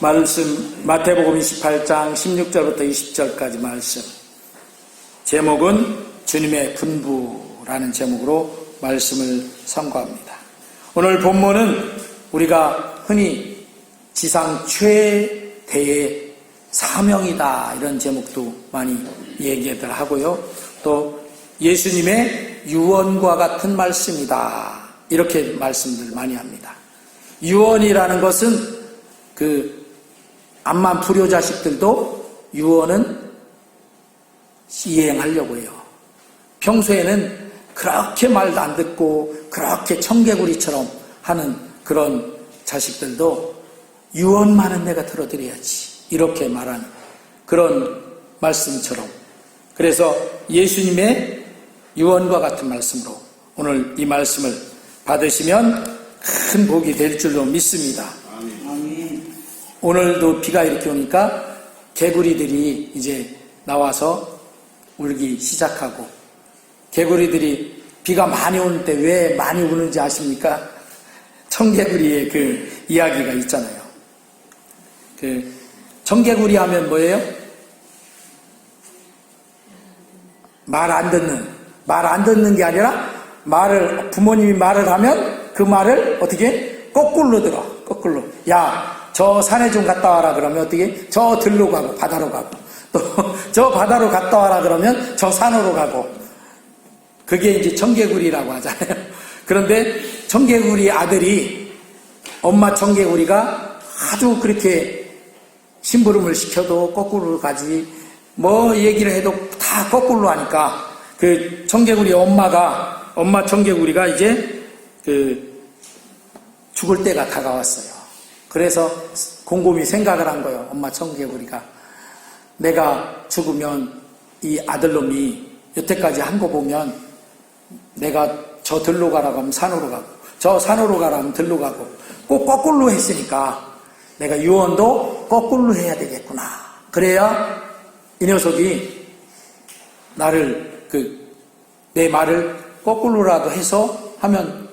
말씀 마태복음 28장 16절부터 20절까지 말씀. 제목은 주님의 분부라는 제목으로 말씀을 선고합니다. 오늘 본문은 우리가 흔히 지상 최대의 사명이다 이런 제목도 많이 얘기들 하고요. 또 예수님의 유언과 같은 말씀이다 이렇게 말씀들 많이 합니다. 유언이라는 것은 암만 불효자식들도 유언은 이행하려고 해요. 평소에는 그렇게 말도 안 듣고 그렇게 청개구리처럼 하는 그런 자식들도 유언만은 내가 들어드려야지 이렇게 말하는 그런 말씀처럼, 그래서 예수님의 유언과 같은 말씀으로 오늘 이 말씀을 받으시면 큰 복이 될 줄로 믿습니다. 아멘. 오늘도 비가 이렇게 오니까 개구리들이 이제 나와서 울기 시작하고, 개구리들이 비가 많이 오는 때 왜 많이 우는지 아십니까? 청개구리의 그 이야기가 있잖아요. 청개구리 하면 뭐예요? 말 안 듣는 게 아니라 부모님이 말을 하면 그 말을 어떻게? 거꾸로 들어. 거꾸로. 야, 저 산에 좀 갔다 와라 그러면 어떻게? 저 들로 가고 바다로 가고, 또 저 바다로 갔다 와라 그러면 저 산으로 가고. 그게 이제 청개구리라고 하잖아요. 그런데 청개구리 아들이, 엄마 청개구리가 아주 그렇게 심부름을 시켜도 거꾸로 가지, 뭐 얘기를 해도 다 거꾸로 하니까 그 청개구리 엄마 청개구리가 이제 죽을 때가 다가왔어요. 그래서 곰곰이 생각을 한 거예요. 엄마 청개구리가, 내가 죽으면 이 아들놈이 여태까지 한 거 보면 내가 저 들로 가라고 하면 산으로 가고, 저 산으로 가라고 하면 들로 가고, 꼭 거꾸로 했으니까 내가 유언도 거꾸로 해야 되겠구나. 그래야 이 녀석이 내 말을 거꾸로라도 해서 하면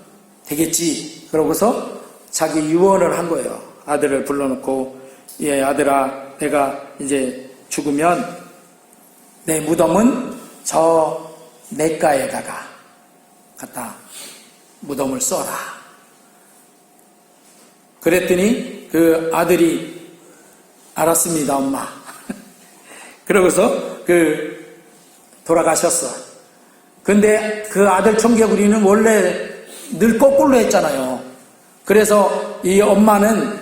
되겠지. 그러고서 자기 유언을 한 거예요. 아들을 불러놓고, 예, 아들아, 내가 이제 죽으면 내 무덤은 저 냇가에다가 갖다 무덤을 써라. 그랬더니 그 아들이 알았습니다, 엄마. 그러고서 돌아가셨어. 근데 그 아들 청개구리는 원래 늘 거꾸로 했잖아요. 그래서 이 엄마는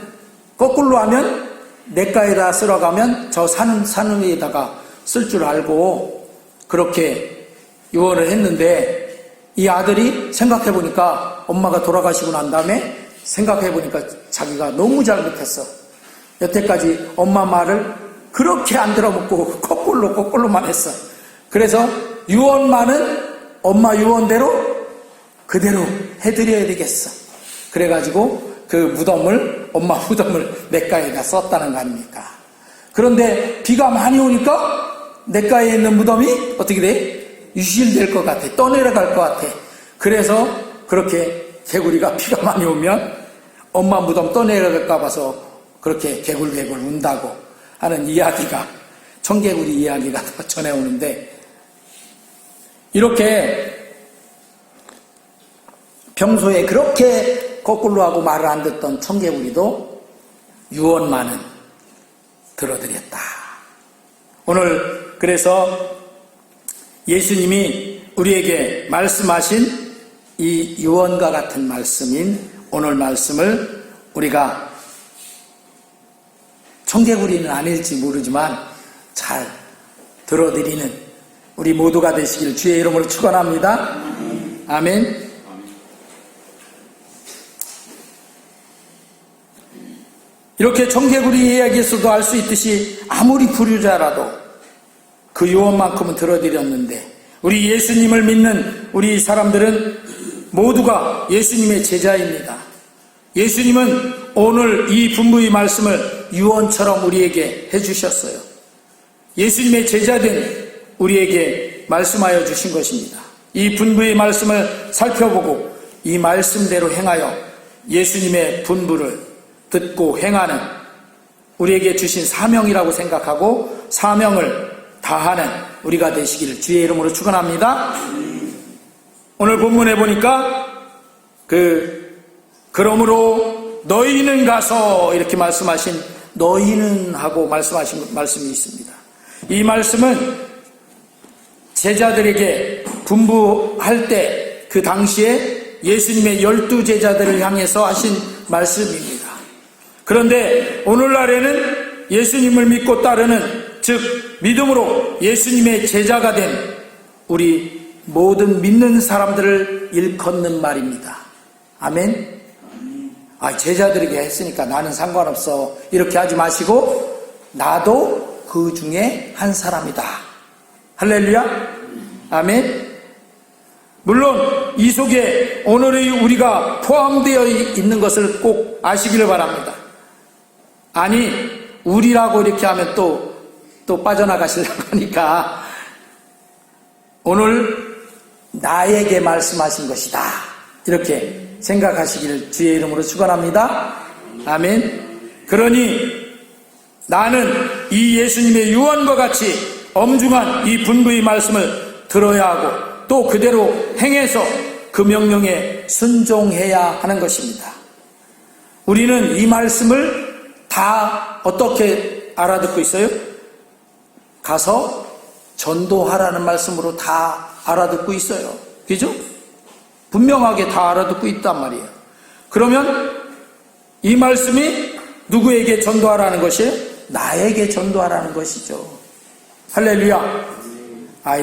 거꾸로 하면 냇가에다 쓸어가면 저 산 위에다가 쓸 줄 알고 그렇게 유언을 했는데, 이 아들이 생각해보니까, 엄마가 돌아가시고 난 다음에 생각해보니까 자기가 너무 잘못했어. 여태까지 엄마 말을 그렇게 안 들어먹고 거꾸로만 했어. 그래서 유언만은 엄마 유언대로 그대로 해드려야 되겠어. 그래가지고 엄마 무덤을 냇가에다 썼다는 거 아닙니까? 그런데 비가 많이 오니까 냇가에 있는 무덤이 어떻게 돼? 유실될 것 같아. 떠내려갈 것 같아. 그래서 그렇게 개구리가 비가 많이 오면 엄마 무덤 떠내려갈까 봐서 그렇게 개굴개굴 운다고 하는 이야기가, 청개구리 이야기가 전해오는데, 이렇게 평소에 그렇게 거꾸로 하고 말을 안 듣던 청개구리도 유언만은 들어드렸다. 오늘 그래서 예수님이 우리에게 말씀하신 이 유언과 같은 말씀인 오늘 말씀을 우리가 청개구리는 아닐지 모르지만 잘 들어드리는 우리 모두가 되시길 주의 이름으로 축원합니다. 아멘. 이렇게 청개구리 이야기에서도 알 수 있듯이 아무리 불효자라도 그 유언만큼은 들어드렸는데, 우리 예수님을 믿는 우리 사람들은 모두가 예수님의 제자입니다. 예수님은 오늘 이 분부의 말씀을 유언처럼 우리에게 해주셨어요. 예수님의 제자된 우리에게 말씀하여 주신 것입니다. 이 분부의 말씀을 살펴보고 이 말씀대로 행하여 예수님의 분부를 듣고 행하는 우리에게 주신 사명이라고 생각하고 사명을 다하는 우리가 되시기를 주의 이름으로 축원합니다. 오늘 본문에 보니까 그러므로 너희는 가서 이렇게 말씀하신 너희는 하고 말씀하신 말씀이 있습니다. 이 말씀은 제자들에게 분부할 때 그 당시에 예수님의 12제자들을 향해서 하신 말씀입니다. 그런데 오늘날에는 예수님을 믿고 따르는, 즉 믿음으로 예수님의 제자가 된 우리 모든 믿는 사람들을 일컫는 말입니다. 아멘. 제자들에게 했으니까 나는 상관없어 이렇게 하지 마시고 나도 그 중에 한 사람이다. 할렐루야. 아멘. 물론 이 속에 오늘의 우리가 포함되어 있는 것을 꼭 아시기를 바랍니다. 아니 우리라고 이렇게 하면 또 빠져나가시려고 하니까 오늘 나에게 말씀하신 것이다 이렇게 생각하시기를 주의 이름으로 축원합니다. 아멘. 그러니 나는 이 예수님의 유언과 같이 엄중한 이 분부의 말씀을 들어야 하고 또 그대로 행해서 그 명령에 순종해야 하는 것입니다. 우리는 이 말씀을 다 어떻게 알아듣고 있어요? 가서 전도하라는 말씀으로 다 알아듣고 있어요. 그죠? 분명하게 다 알아듣고 있단 말이에요. 그러면 이 말씀이 누구에게 전도하라는 것이에요? 나에게 전도하라는 것이죠. 할렐루야.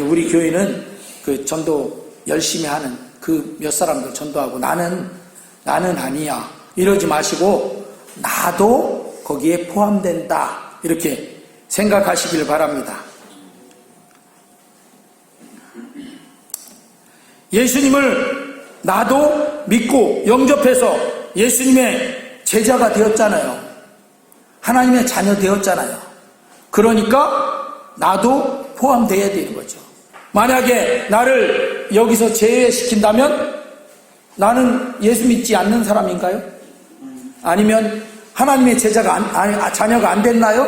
우리 교회는 그 전도 열심히 하는 그 몇 사람들 전도하고 나는 아니야 이러지 마시고 나도 거기에 포함된다 이렇게 생각하시길 바랍니다. 예수님을 나도 믿고 영접해서 예수님의 제자가 되었잖아요. 하나님의 자녀 되었잖아요. 그러니까 나도 포함되어야 되는 거죠. 만약에 나를 여기서 제외시킨다면 나는 예수 믿지 않는 사람인가요? 아니면 하나님의 자녀가 안 됐나요?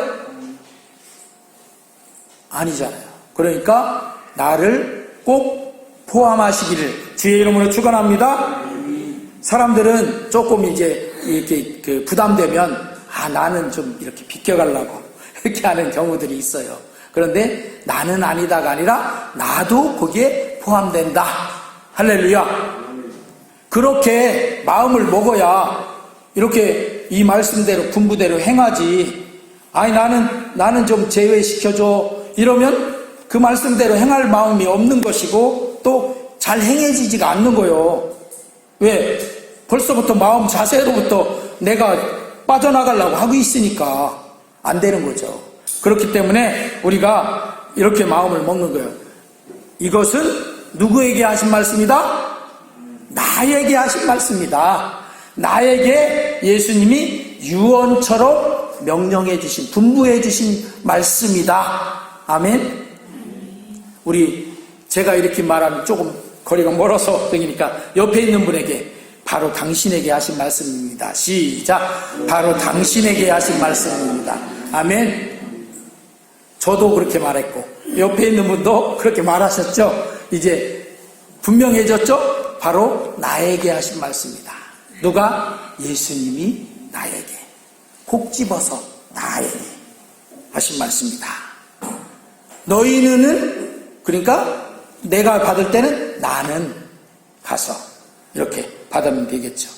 아니잖아요. 그러니까 나를 꼭 포함하시기를 주의 이름으로 축원합니다. 사람들은 조금 이제 이렇게 부담되면 나는 좀 이렇게 비껴가려고 이렇게 하는 경우들이 있어요. 그런데 나는 아니다가 아니라 나도 거기에 포함된다. 할렐루야. 그렇게 마음을 먹어야 이렇게 이 말씀대로 분부대로 행하지. 나는 좀 제외시켜줘 이러면 그 말씀대로 행할 마음이 없는 것이고 또 잘 행해지지가 않는 거예요. 왜? 벌써부터 마음 자세로부터 내가 빠져나가려고 하고 있으니까 안 되는 거죠. 그렇기 때문에 우리가 이렇게 마음을 먹는 거예요. 이것은 누구에게 하신 말씀이다? 나에게 하신 말씀이다. 나에게 예수님이 유언처럼 명령해 주신, 분부해 주신 말씀이다. 아멘. 제가 이렇게 말하면 조금 거리가 멀어서 그러니까 옆에 있는 분에게 바로 당신에게 하신 말씀입니다. 시작. 바로 당신에게 하신 말씀입니다. 아멘. 저도 그렇게 말했고 옆에 있는 분도 그렇게 말하셨죠. 이제 분명해졌죠. 바로 나에게 하신 말씀이다. 누가? 예수님이 나에게 콕 집어서 나에게 하신 말씀이다. 너희는 그러니까 내가 받을 때는 나는 가서 이렇게 받으면 되겠죠.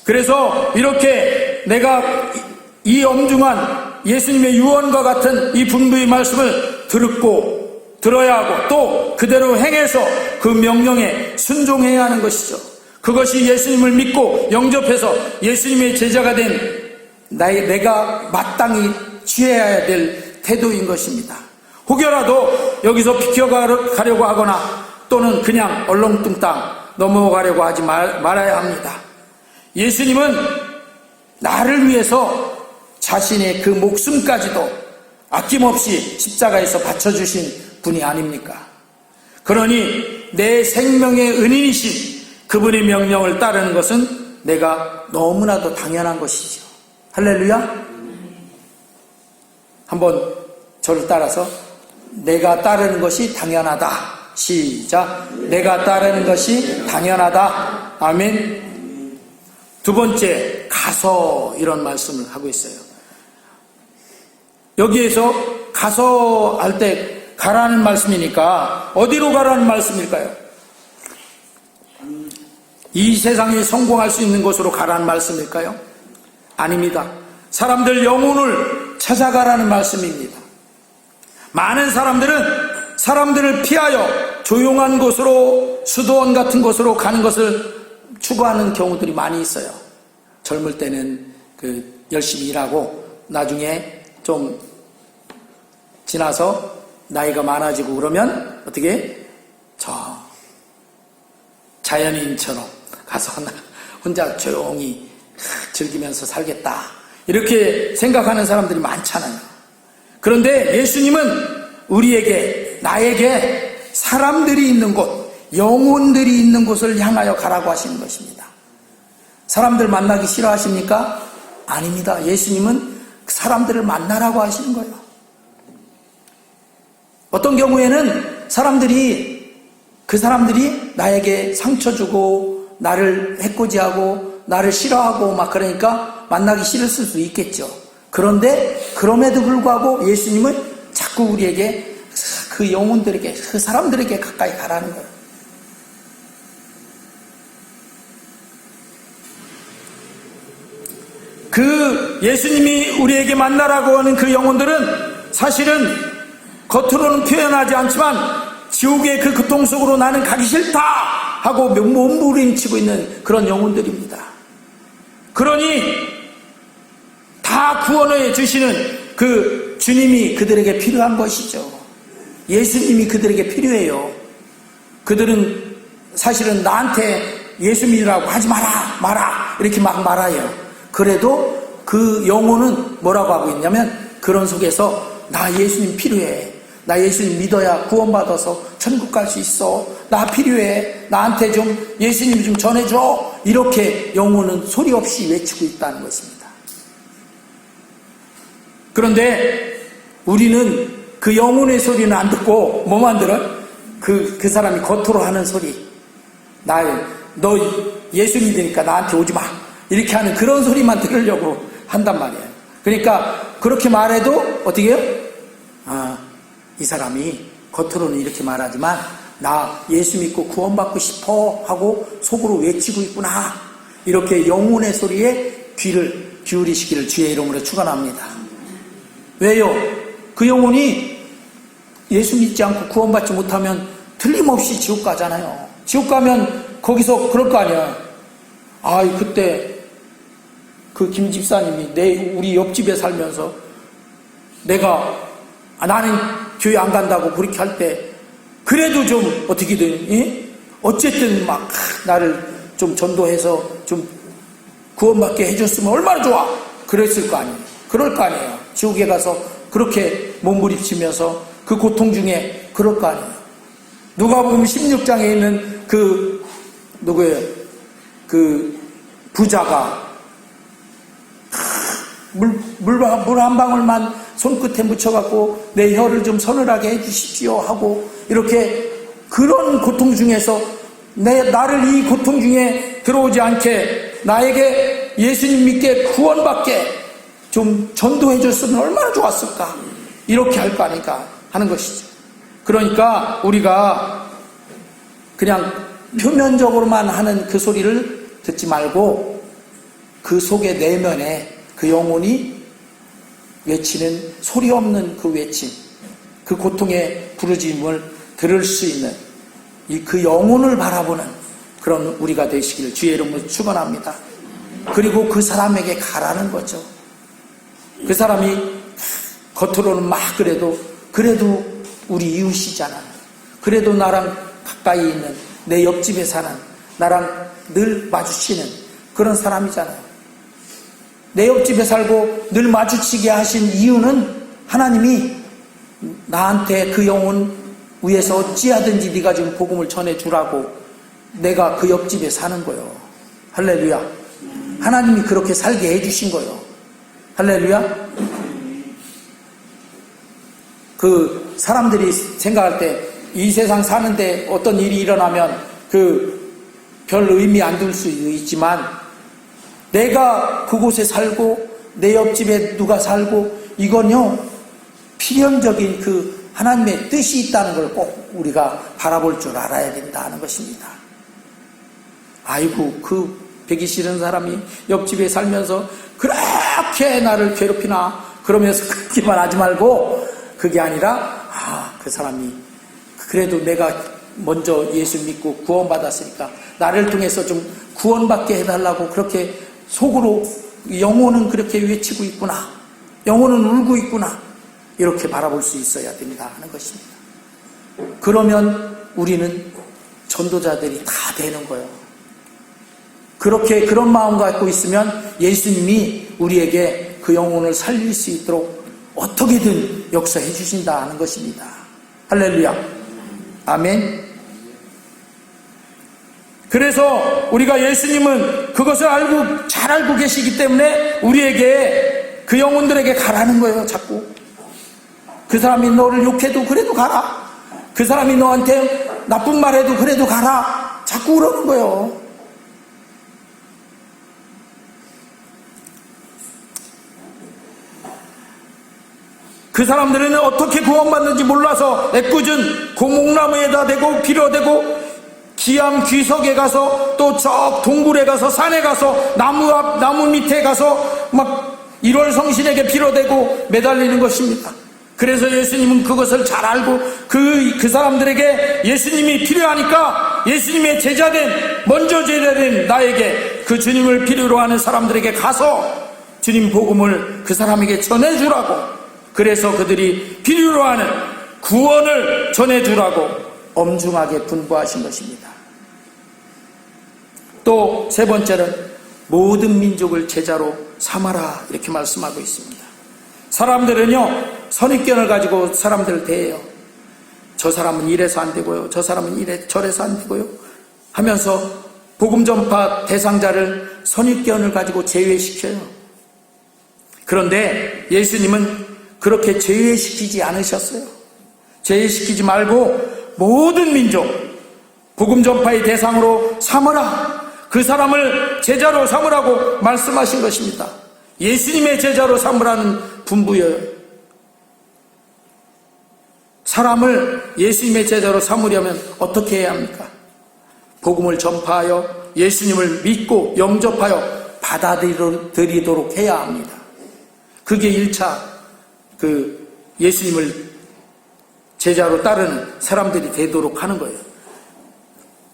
그래서 이렇게 내가 이 엄중한 예수님의 유언과 같은 이 분부의 말씀을 들어야 하고 또 그대로 행해서 그 명령에 순종해야 하는 것이죠. 그것이 예수님을 믿고 영접해서 예수님의 제자가 된 내가 마땅히 취해야 될 태도인 것입니다. 혹여라도 여기서 비켜가려고 하거나 또는 그냥 얼렁뚱땅 넘어가려고 하지 말아야 합니다. 예수님은 나를 위해서 자신의 그 목숨까지도 아낌없이 십자가에서 바쳐주신 분이 아닙니까? 그러니 내 생명의 은인이신 그분의 명령을 따르는 것은 내가 너무나도 당연한 것이죠. 할렐루야. 한번 저를 따라서 내가 따르는 것이 당연하다. 시작. 내가 따르는 것이 당연하다. 아멘. 두 번째, 가서 이런 말씀을 하고 있어요. 여기에서 가서 할 때 가라는 말씀이니까 어디로 가라는 말씀일까요? 이 세상에 성공할 수 있는 곳으로 가라는 말씀일까요? 아닙니다. 사람들 영혼을 찾아가라는 말씀입니다. 많은 사람들은 사람들을 피하여 조용한 곳으로, 수도원 같은 곳으로 가는 것을 추구하는 경우들이 많이 있어요. 젊을 때는 열심히 일하고 나중에 좀 지나서 나이가 많아지고 그러면 어떻게? 자연인처럼 가서 혼자 조용히 즐기면서 살겠다, 이렇게 생각하는 사람들이 많잖아요. 그런데 예수님은 우리에게, 나에게 사람들이 있는 곳, 영혼들이 있는 곳을 향하여 가라고 하시는 것입니다. 사람들 만나기 싫어하십니까? 아닙니다. 예수님은 사람들을 만나라고 하시는 거예요. 어떤 경우에는 그 사람들이 나에게 상처 주고 나를 해코지하고 나를 싫어하고 막 그러니까 만나기 싫을 수도 있겠죠. 그런데 그럼에도 불구하고 예수님은 자꾸 우리에게 그 영혼들에게, 그 사람들에게 가까이 가라는 거예요. 그 예수님이 우리에게 만나라고 하는 그 영혼들은 사실은 겉으로는 표현하지 않지만 지옥의 그 고통 속으로 나는 가기 싫다 하고 몸부림치고 있는 그런 영혼들입니다. 그러니 다 구원해 주시는 그 주님이 그들에게 필요한 것이죠. 예수님이 그들에게 필요해요. 그들은 사실은 나한테 예수 믿으라고 하지 마라 이렇게 막 말아요. 그래도 그 영혼은 뭐라고 하고 있냐면, 그런 속에서 나 예수님 필요해, 나 예수님 믿어야 구원받아서 천국 갈 수 있어, 나 필요해, 나한테 좀 예수님 좀 전해줘, 이렇게 영혼은 소리 없이 외치고 있다는 것입니다. 그런데 우리는 그 영혼의 소리는 안 듣고 뭐만 들어? 그 사람이 겉으로 하는 소리, 너 예수 믿으니까 나한테 오지 마, 이렇게 하는 그런 소리만 들으려고 한단 말이에요. 그러니까 그렇게 말해도 어떻게 해요? 이 사람이 겉으로는 이렇게 말하지만 나 예수 믿고 구원받고 싶어 하고 속으로 외치고 있구나, 이렇게 영혼의 소리에 귀를 기울이시기를 주의 이름으로 축원합니다. 왜요? 그 영혼이 예수 믿지 않고 구원받지 못하면 틀림없이 지옥 가잖아요. 지옥 가면 거기서 그럴 거 아니야. 그때 그 김 집사님이 우리 옆집에 살면서 나는 교회 안 간다고 그렇게 할 때 그래도 좀 어떻게든 어쨌든 막 나를 좀 전도해서 좀 구원받게 해줬으면 얼마나 좋아, 그랬을 거 아니에요. 그럴 거 아니에요. 지옥에 가서 그렇게 몸부림치면서 그 고통 중에 그럴 거 아니에요. 누가복음 16장에 있는 누구예요? 그 부자가 물 한 방울만 손끝에 묻혀갖고 내 혀를 좀 서늘하게 해주십시오 하고, 이렇게 그런 고통 중에서 나를 이 고통 중에 들어오지 않게 나에게 예수님 믿게 구원받게 좀 전도해줬으면 얼마나 좋았을까, 이렇게 할 거 아니까 하는 것이죠. 그러니까 우리가 그냥 표면적으로만 하는 그 소리를 듣지 말고 그 속의 내면에 그 영혼이 외치는 소리 없는 그 외침, 그 고통의 부르짖음을 들을 수 있는 그 영혼을 바라보는 그런 우리가 되시기를 주의 이름으로 축원합니다. 그리고 그 사람에게 가라는 거죠. 그 사람이 겉으로는 막 그래도 우리 이웃이잖아요. 그래도 나랑 가까이 있는 내 옆집에 사는, 나랑 늘 마주치는 그런 사람이잖아요. 내 옆집에 살고 늘 마주치게 하신 이유는 하나님이 나한테 그 영혼 위해서 어찌하든지 네가 지금 복음을 전해주라고 내가 그 옆집에 사는 거예요. 할렐루야. 하나님이 그렇게 살게 해주신 거예요. 할렐루야. 그 사람들이 생각할 때 이 세상 사는데 어떤 일이 일어나면 별 의미 안 둘 수 있지만 내가 그곳에 살고 내 옆집에 누가 살고 이건요 필연적인 그 하나님의 뜻이 있다는 걸 꼭 우리가 바라볼 줄 알아야 된다는 것입니다. 아이고 그 배기 싫은 사람이 옆집에 살면서 그렇게 나를 괴롭히나 그러면서 그렇게만 하지 말고 그게 아니라 그 사람이 그래도 내가 먼저 예수 믿고 구원받았으니까 나를 통해서 좀 구원받게 해달라고 그렇게 속으로 영혼은 그렇게 외치고 있구나, 영혼은 울고 있구나, 이렇게 바라볼 수 있어야 된다 하는 것입니다. 그러면 우리는 전도자들이 다 되는 거예요. 그렇게 그런 마음 갖고 있으면 예수님이 우리에게 그 영혼을 살릴 수 있도록 어떻게든 역사해 주신다 하는 것입니다. 할렐루야. 아멘. 그래서 우리가 예수님은 그것을 잘 알고 계시기 때문에 우리에게 그 영혼들에게 가라는 거예요. 자꾸 그 사람이 너를 욕해도 그래도 가라, 그 사람이 너한테 나쁜 말해도 그래도 가라, 자꾸 그러는 거예요. 그 사람들은 어떻게 구원받는지 몰라서 애꿎은 고목나무에다 대고 빌어대고 기암 귀석에 가서 또 저 동굴에 가서 산에 가서 나무 밑에 가서 막 1월 성신에게 빌어대고 매달리는 것입니다. 그래서 예수님은 그것을 잘 알고 그 사람들에게 예수님이 필요하니까 예수님의 먼저 제자된 나에게 그 주님을 필요로 하는 사람들에게 가서 주님 복음을 그 사람에게 전해주라고, 그래서 그들이 필요로 하는 구원을 전해주라고 엄중하게 분부하신 것입니다. 또 세 번째는 모든 민족을 제자로 삼아라 이렇게 말씀하고 있습니다. 사람들은요 선입견을 가지고 사람들을 대해요. 저 사람은 이래서 안 되고요, 저 사람은 저래서 안 되고요 하면서 복음 전파 대상자를 선입견을 가지고 제외시켜요. 그런데 예수님은 그렇게 제외시키지 않으셨어요. 제외시키지 말고 모든 민족 복음 전파의 대상으로 삼으라, 그 사람을 제자로 삼으라고 말씀하신 것입니다. 예수님의 제자로 삼으라는 분부예요. 사람을 예수님의 제자로 삼으려면 어떻게 해야 합니까? 복음을 전파하여 예수님을 믿고 영접하여 받아들이도록 해야 합니다. 그게 1차 예수님을 제자로 따르는 사람들이 되도록 하는 거예요.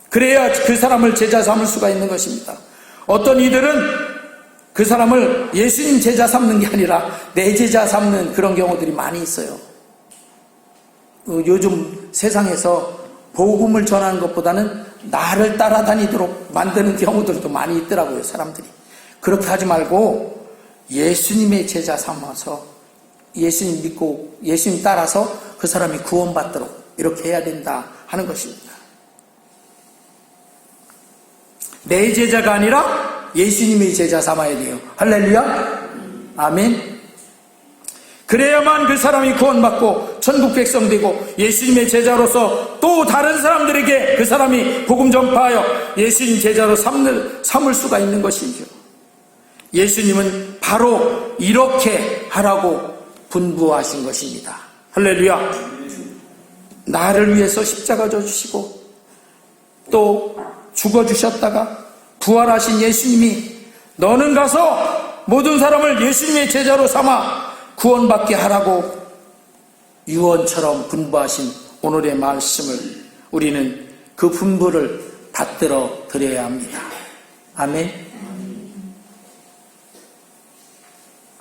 그래야 그 사람을 제자 삼을 수가 있는 것입니다. 어떤 이들은 그 사람을 예수님 제자 삼는 게 아니라 내 제자 삼는 그런 경우들이 많이 있어요. 요즘 세상에서 복음을 전하는 것보다는 나를 따라다니도록 만드는 경우들도 많이 있더라고요, 사람들이. 그렇게 하지 말고 예수님의 제자 삼아서 예수님 믿고 예수님 따라서 그 사람이 구원받도록 이렇게 해야 된다 하는 것입니다. 내 제자가 아니라 예수님의 제자 삼아야 돼요. 할렐루야. 아멘. 그래야만 그 사람이 구원받고 천국 백성 되고 예수님의 제자로서 또 다른 사람들에게 그 사람이 복음 전파하여 예수님 제자로 삼을 수가 있는 것이죠. 예수님은 바로 이렇게 하라고 분부하신 것입니다. 할렐루야. 나를 위해서 십자가 져주시고 또 죽어주셨다가 부활하신 예수님이 너는 가서 모든 사람을 예수님의 제자로 삼아 구원받게 하라고 유언처럼 분부하신 오늘의 말씀을 우리는 그 분부를 받들어 드려야 합니다. 아멘.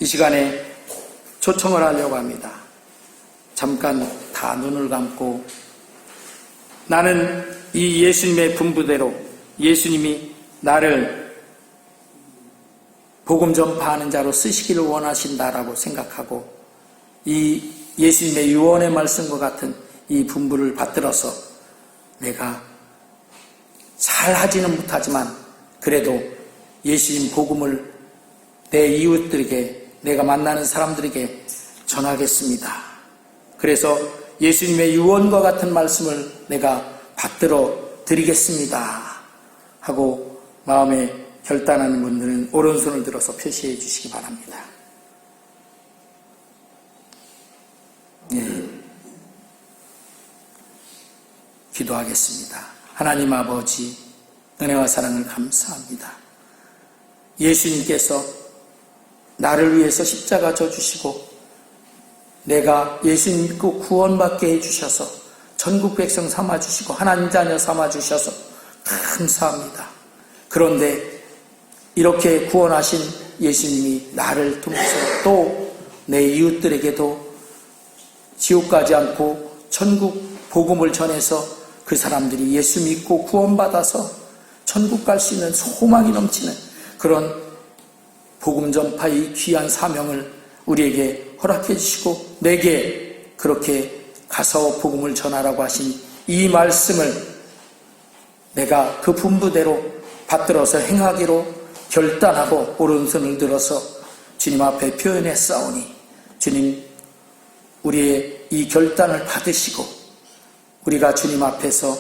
이 시간에 초청을 하려고 합니다. 잠깐 다 눈을 감고 나는 이 예수님의 분부대로 예수님이 나를 복음 전파하는 자로 쓰시기를 원하신다라고 생각하고 이 예수님의 유언의 말씀과 같은 이 분부를 받들어서 내가 잘 하지는 못하지만 그래도 예수님 복음을 내 이웃들에게 내가 만나는 사람들에게 전하겠습니다. 그래서 예수님의 유언과 같은 말씀을 내가 받들어 드리겠습니다 하고 마음에 결단하는 분들은 오른손을 들어서 표시해 주시기 바랍니다. 예. 기도하겠습니다. 하나님 아버지, 은혜와 사랑을 감사합니다. 예수님께서 나를 위해서 십자가 져주시고 내가 예수님 믿고 구원받게 해주셔서 전국 백성 삼아주시고 하나님 자녀 삼아주셔서 감사합니다. 그런데 이렇게 구원하신 예수님이 나를 통해서 또 내 이웃들에게도 지옥 가지 않고 천국 복음을 전해서 그 사람들이 예수 믿고 구원받아서 천국 갈 수 있는 소망이 넘치는 그런 복음 전파의 귀한 사명을 우리에게 허락해 주시고 내게 그렇게 가서 복음을 전하라고 하신 이 말씀을 내가 그 분부대로 받들어서 행하기로 결단하고 오른손을 들어서 주님 앞에 표현했사오니 주님, 우리의 이 결단을 받으시고 우리가 주님 앞에서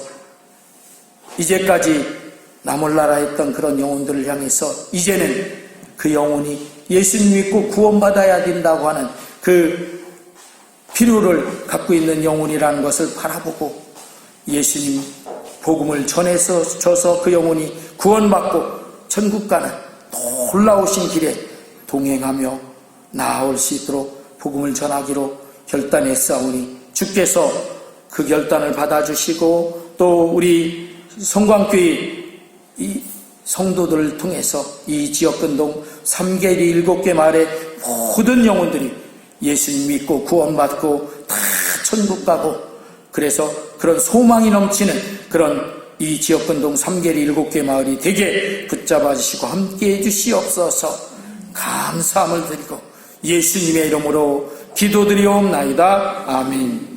이제까지 나 몰라라 했던 그런 영혼들을 향해서 이제는 그 영혼이 예수님 믿고 구원받아야 된다고 하는 그 필요를 갖고 있는 영혼이라는 것을 바라보고 예수님 복음을 전해서 줘서 그 영혼이 구원받고 천국 가는 놀라우신 길에 동행하며 나아올 수 있도록 복음을 전하기로 결단했사오니 주께서 그 결단을 받아주시고 또 우리 성광교회 이 성도들을 통해서 이 지역근동 3개리 7개 마을의 모든 영혼들이 예수님 믿고 구원받고 다 천국 가고 그래서 그런 소망이 넘치는 그런 이 지역근동 3개리 7개 마을이 되게 붙잡아 주시고 함께 해 주시옵소서. 감사함을 드리고 예수님의 이름으로 기도드리옵나이다. 아멘.